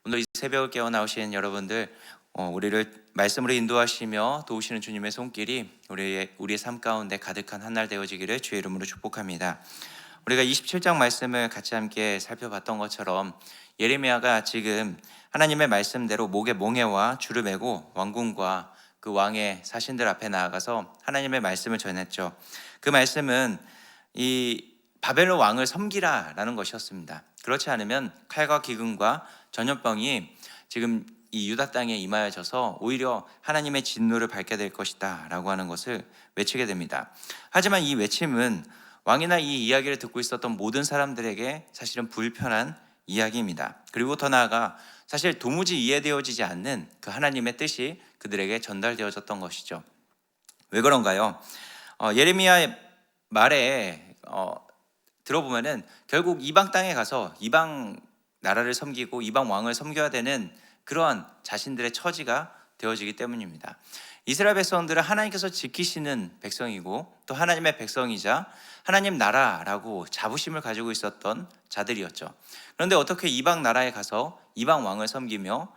오늘 이 새벽을 깨어 나오신 여러분들, 우리를 말씀으로 인도하시며 도우시는 주님의 손길이 우리의 삶 가운데 가득한 한 날 되어지기를 주의 이름으로 축복합니다. 우리가 27장 말씀을 같이 함께 살펴봤던 것처럼 예레미야가 지금 하나님의 말씀대로 목에 몽에와 줄을 매고 왕궁과 그 왕의 사신들 앞에 나아가서 하나님의 말씀을 전했죠. 그 말씀은 이 바벨론 왕을 섬기라라는 것이었습니다. 그렇지 않으면 칼과 기근과 전염병이 지금 이 유다 땅에 임하여져서 오히려 하나님의 진노를 밟게 될 것이다 라고 하는 것을 외치게 됩니다. 하지만 이 외침은 왕이나 이 이야기를 듣고 있었던 모든 사람들에게 사실은 불편한 이야기입니다. 그리고 더 나아가 사실 도무지 이해되어지지 않는 그 하나님의 뜻이 그들에게 전달되어졌던 것이죠. 왜 그런가요? 예레미야의 말에 들어보면은 결국 이방 땅에 가서 이방 나라를 섬기고 이방 왕을 섬겨야 되는 그러한 자신들의 처지가 되어지기 때문입니다. 이스라엘 백성들은 하나님께서 지키시는 백성이고 또 하나님의 백성이자 하나님 나라라고 자부심을 가지고 있었던 자들이었죠. 그런데 어떻게 이방 나라에 가서 이방 왕을 섬기며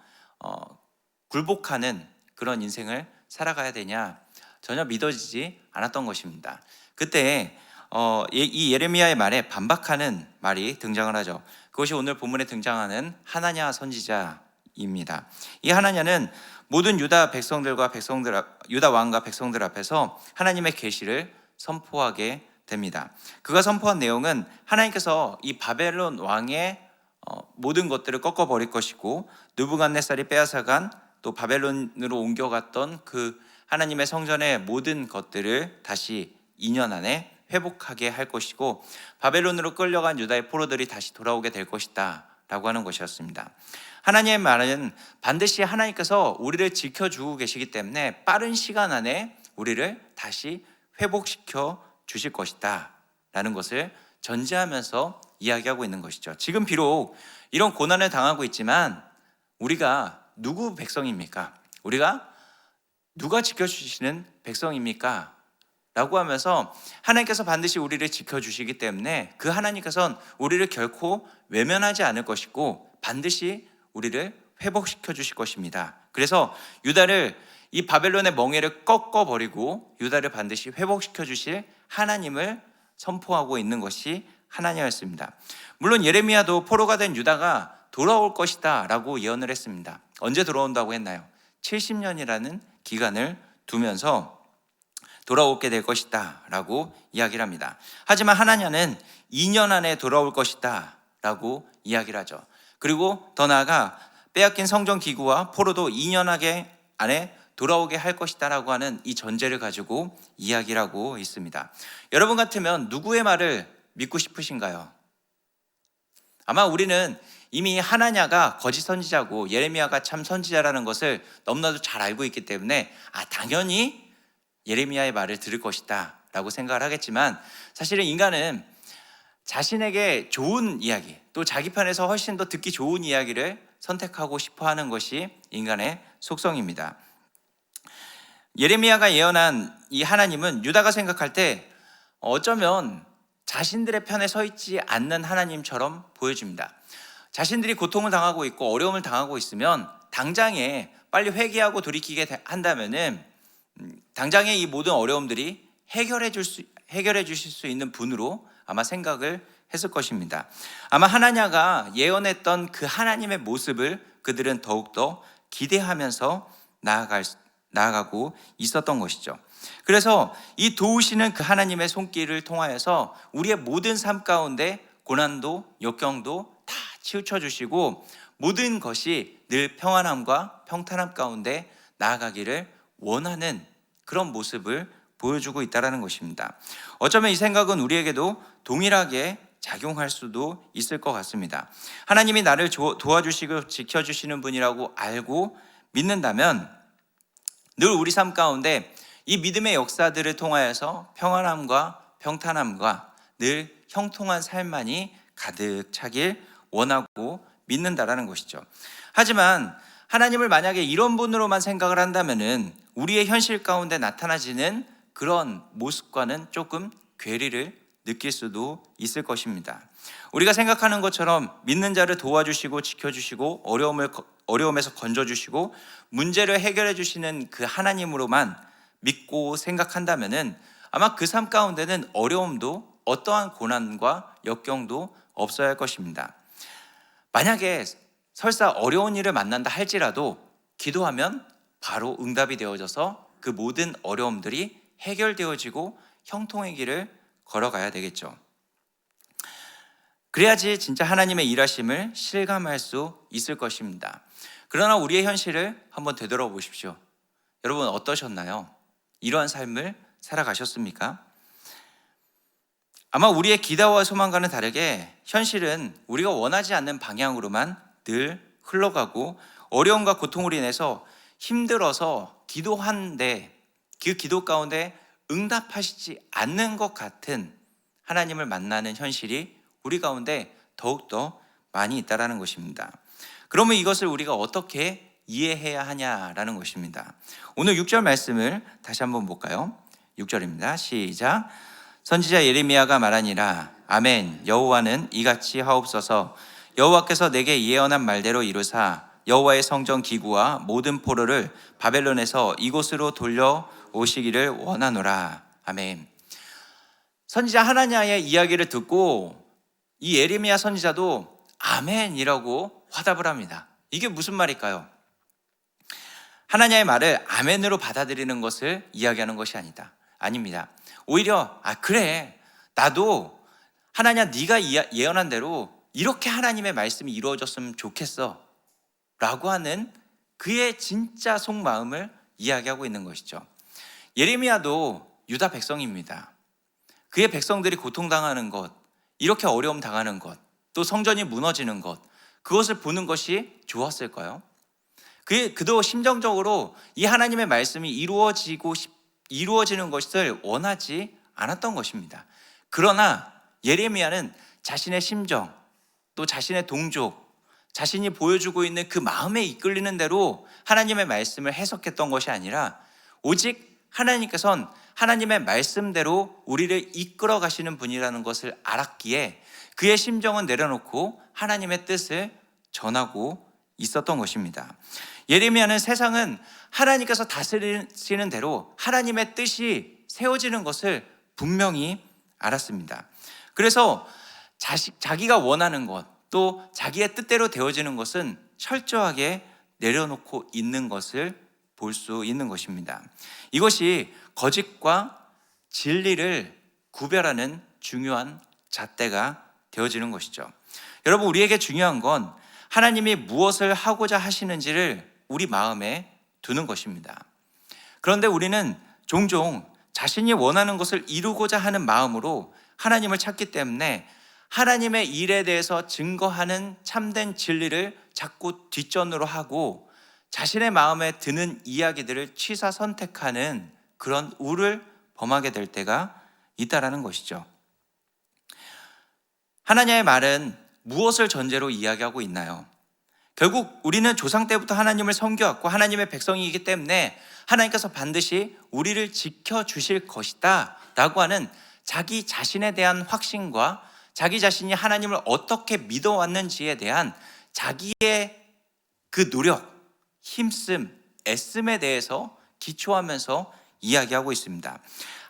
굴복하는 그런 인생을 살아가야 되냐, 전혀 믿어지지 않았던 것입니다. 그때 이 예레미야의 말에 반박하는 말이 등장을 하죠. 그것이 오늘 본문에 등장하는 하나냐 선지자입니다. 이 하나냐는 모든 유다 왕과 백성들 앞에서 하나님의 계시를 선포하게 됩니다. 그가 선포한 내용은 하나님께서 이 바벨론 왕의 모든 것들을 꺾어버릴 것이고 느부갓네살이 빼앗아간 또 바벨론으로 옮겨갔던 그 하나님의 성전의 모든 것들을 다시 2년 안에 회복하게 할 것이고 바벨론으로 끌려간 유다의 포로들이 다시 돌아오게 될 것이다 라고 하는 것이었습니다. 하나님의 말은 반드시 하나님께서 우리를 지켜주고 계시기 때문에 빠른 시간 안에 우리를 다시 회복시켜 주실 것이다 라는 것을 전제하면서 이야기하고 있는 것이죠. 지금 비록 이런 고난을 당하고 있지만 우리가 누구 백성입니까? 우리가 누가 지켜주시는 백성입니까? 라고 하면서 하나님께서 반드시 우리를 지켜주시기 때문에 그 하나님께서는 우리를 결코 외면하지 않을 것이고 반드시 우리를 회복시켜 주실 것입니다. 그래서 유다를 이 바벨론의 멍에를 꺾어버리고 유다를 반드시 회복시켜 주실 하나님을 선포하고 있는 것이 하나님이었습니다. 물론 예레미야도 포로가 된 유다가 돌아올 것이다 라고 예언을 했습니다. 언제 돌아온다고 했나요? 70년이라는 기간을 두면서 돌아오게 될 것이다 라고 이야기를 합니다. 하지만 하나냐는 2년 안에 돌아올 것이다 라고 이야기를 하죠. 그리고 더 나아가 빼앗긴 성전 기구와 포로도 2년 안에 돌아오게 할 것이다 라고 하는 이 전제를 가지고 이야기를 하고 있습니다. 여러분 같으면 누구의 말을 믿고 싶으신가요? 아마 우리는 이미 하나냐가 거짓 선지자고 예레미야가 참 선지자라는 것을 너무나도 잘 알고 있기 때문에 당연히 예레미야의 말을 들을 것이다 라고 생각을 하겠지만 사실은 인간은 자신에게 좋은 이야기 또 자기 편에서 훨씬 더 듣기 좋은 이야기를 선택하고 싶어 하는 것이 인간의 속성입니다. 예레미야가 예언한 이 하나님은 유다가 생각할 때 어쩌면 자신들의 편에 서 있지 않는 하나님처럼 보여집니다. 자신들이 고통을 당하고 있고 어려움을 당하고 있으면 당장에 빨리 회개하고 돌이키게 한다면은 당장에 이 모든 어려움들이 해결해 주실 수 있는 분으로 아마 생각을 했을 것입니다. 아마 하나냐가 예언했던 그 하나님의 모습을 그들은 더욱더 기대하면서 나아가고 있었던 것이죠. 그래서 이 도우시는 그 하나님의 손길을 통하여서 우리의 모든 삶 가운데 고난도 역경도 다 치우쳐 주시고 모든 것이 늘 평안함과 평탄함 가운데 나아가기를 원하는 그런 모습을 보여주고 있다는 것입니다. 어쩌면 이 생각은 우리에게도 동일하게 작용할 수도 있을 것 같습니다. 하나님이 나를 도와주시고 지켜주시는 분이라고 알고 믿는다면 늘 우리 삶 가운데 이 믿음의 역사들을 통하여서 평안함과 평탄함과 늘 형통한 삶만이 가득 차길 원하고 믿는다라는 것이죠. 하지만 하나님을 만약에 이런 분으로만 생각을 한다면은 우리의 현실 가운데 나타나지는 그런 모습과는 조금 괴리를 느낄 수도 있을 것입니다. 우리가 생각하는 것처럼 믿는 자를 도와주시고 지켜주시고 어려움에서 건져주시고 문제를 해결해 주시는 그 하나님으로만 믿고 생각한다면은 아마 그 삶 가운데는 어려움도 어떠한 고난과 역경도 없어야 할 것입니다. 만약에 설사 어려운 일을 만난다 할지라도 기도하면 바로 응답이 되어져서 그 모든 어려움들이 해결되어지고 형통의 길을 걸어가야 되겠죠. 그래야지 진짜 하나님의 일하심을 실감할 수 있을 것입니다. 그러나 우리의 현실을 한번 되돌아보십시오. 여러분 어떠셨나요? 이러한 삶을 살아가셨습니까? 아마 우리의 기대와 소망과는 다르게 현실은 우리가 원하지 않는 방향으로만 늘 흘러가고 어려움과 고통으로 인해서 힘들어서 기도한데 그 기도 가운데 응답하시지 않는 것 같은 하나님을 만나는 현실이 우리 가운데 더욱더 많이 있다는 것입니다. 그러면 이것을 우리가 어떻게 이해해야 하냐라는 것입니다. 오늘 6절 말씀을 다시 한번 볼까요? 6절입니다. 시작. 선지자 예레미야가 말하니라. 아멘. 여호와는 이같이 하옵소서. 여호와께서 내게 예언한 말대로 이루사 여호와의 성전 기구와 모든 포로를 바벨론에서 이곳으로 돌려 오시기를 원하노라. 아멘. 선지자 하나냐의 이야기를 듣고 이 예레미야 선지자도 아멘이라고 화답을 합니다. 이게 무슨 말일까요? 하나냐의 말을 아멘으로 받아들이는 것을 이야기하는 것이 아닙니다. 오히려 그래 나도 하나냐 네가 예언한 대로 이렇게 하나님의 말씀이 이루어졌으면 좋겠어 라고 하는 그의 진짜 속마음을 이야기하고 있는 것이죠. 예레미야도 유다 백성입니다. 그의 백성들이 고통당하는 것, 이렇게 어려움 당하는 것, 또 성전이 무너지는 것, 그것을 보는 것이 좋았을까요? 그도 심정적으로 이 하나님의 말씀이 이루어지는 것을 원하지 않았던 것입니다. 그러나 예레미야는 자신의 심정, 또 자신의 동족, 자신이 보여주고 있는 그 마음에 이끌리는 대로 하나님의 말씀을 해석했던 것이 아니라 오직 하나님께서는 하나님의 말씀대로 우리를 이끌어 가시는 분이라는 것을 알았기에 그의 심정은 내려놓고 하나님의 뜻을 전하고 있었던 것입니다. 예레미야는 세상은 하나님께서 다스리시는 대로 하나님의 뜻이 세워지는 것을 분명히 알았습니다. 그래서 자기가 원하는 것, 또 자기의 뜻대로 되어지는 것은 철저하게 내려놓고 있는 것을 볼 수 있는 것입니다. 이것이 거짓과 진리를 구별하는 중요한 잣대가 되어지는 것이죠. 여러분, 우리에게 중요한 건 하나님이 무엇을 하고자 하시는지를 우리 마음에 두는 것입니다. 그런데 우리는 종종 자신이 원하는 것을 이루고자 하는 마음으로 하나님을 찾기 때문에 하나님의 일에 대해서 증거하는 참된 진리를 자꾸 뒷전으로 하고 자신의 마음에 드는 이야기들을 취사 선택하는 그런 우를 범하게 될 때가 있다라는 것이죠. 하나님의 말은 무엇을 전제로 이야기하고 있나요? 결국 우리는 조상 때부터 하나님을 섬겨왔고 하나님의 백성이기 때문에 하나님께서 반드시 우리를 지켜주실 것이다 라고 하는 자기 자신에 대한 확신과 자기 자신이 하나님을 어떻게 믿어왔는지에 대한 자기의 그 노력, 힘씀, 애씀에 대해서 기초하면서 이야기하고 있습니다.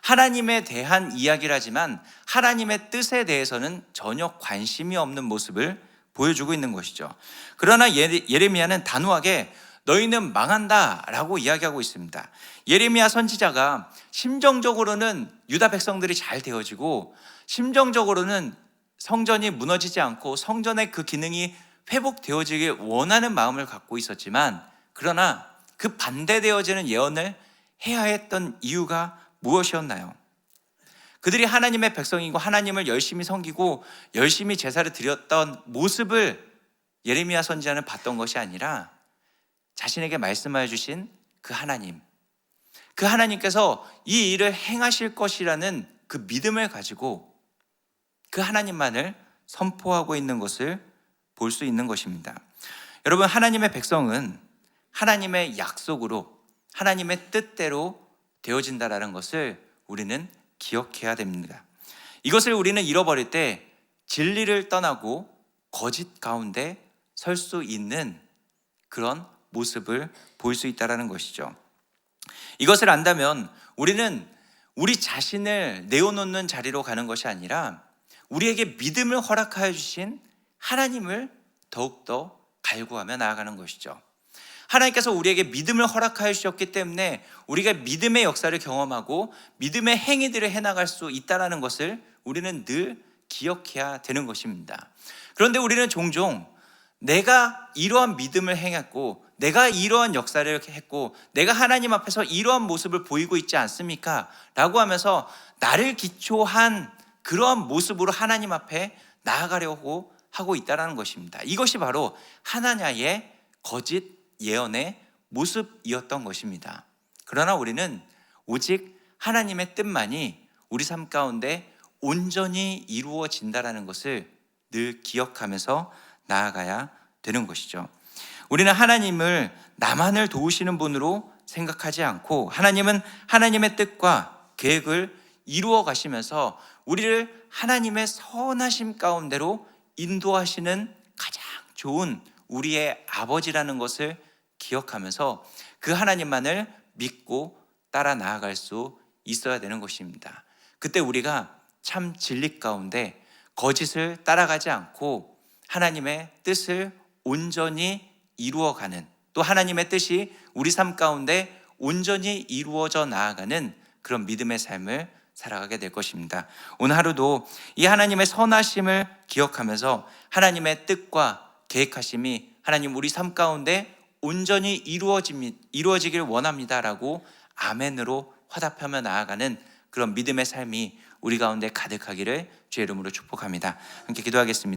하나님에 대한 이야기라지만 하나님의 뜻에 대해서는 전혀 관심이 없는 모습을 보여주고 있는 것이죠. 그러나 예레미야는 단호하게 너희는 망한다 라고 이야기하고 있습니다. 예레미야 선지자가 심정적으로는 유다 백성들이 잘 되어지고 심정적으로는 성전이 무너지지 않고 성전의 그 기능이 회복되어지길 원하는 마음을 갖고 있었지만 그러나 그 반대되어지는 예언을 해야 했던 이유가 무엇이었나요? 그들이 하나님의 백성이고 하나님을 열심히 섬기고 열심히 제사를 드렸던 모습을 예레미야 선지자는 봤던 것이 아니라 자신에게 말씀하여 주신 그 하나님께서 이 일을 행하실 것이라는 그 믿음을 가지고 그 하나님만을 선포하고 있는 것을 볼 수 있는 것입니다. 여러분, 하나님의 백성은 하나님의 약속으로 하나님의 뜻대로 되어진다라는 것을 우리는 기억해야 됩니다. 이것을 우리는 잃어버릴 때 진리를 떠나고 거짓 가운데 설 수 있는 그런 모습을 보일 수 있다는 것이죠. 이것을 안다면 우리는 우리 자신을 내어놓는 자리로 가는 것이 아니라 우리에게 믿음을 허락하여 주신 하나님을 더욱더 갈구하며 나아가는 것이죠. 하나님께서 우리에게 믿음을 허락하여 주셨기 때문에 우리가 믿음의 역사를 경험하고 믿음의 행위들을 해나갈 수 있다는 것을 우리는 늘 기억해야 되는 것입니다. 그런데 우리는 종종 내가 이러한 믿음을 행했고 내가 이러한 역사를 했고 내가 하나님 앞에서 이러한 모습을 보이고 있지 않습니까? 라고 하면서 나를 기초한 그러한 모습으로 하나님 앞에 나아가려고 하고 있다는 것입니다. 이것이 바로 하나냐의 거짓 예언의 모습이었던 것입니다. 그러나 우리는 오직 하나님의 뜻만이 우리 삶 가운데 온전히 이루어진다는 것을 늘 기억하면서 나아가야 되는 것이죠. 우리는 하나님을 나만을 도우시는 분으로 생각하지 않고 하나님은 하나님의 뜻과 계획을 이루어 가시면서 우리를 하나님의 선하심 가운데로 인도하시는 가장 좋은 우리의 아버지라는 것을 기억하면서 그 하나님만을 믿고 따라 나아갈 수 있어야 되는 것입니다. 그때 우리가 참 진리 가운데 거짓을 따라가지 않고 하나님의 뜻을 온전히 이루어가는, 또 하나님의 뜻이 우리 삶 가운데 온전히 이루어져 나아가는 그런 믿음의 삶을 살아가게 될 것입니다. 오늘 하루도 이 하나님의 선하심을 기억하면서 하나님의 뜻과 계획하심이 하나님 우리 삶 가운데 온전히 이루어지길 원합니다라고 아멘으로 화답하며 나아가는 그런 믿음의 삶이 우리 가운데 가득하기를 주의 이름으로 축복합니다. 함께 기도하겠습니다.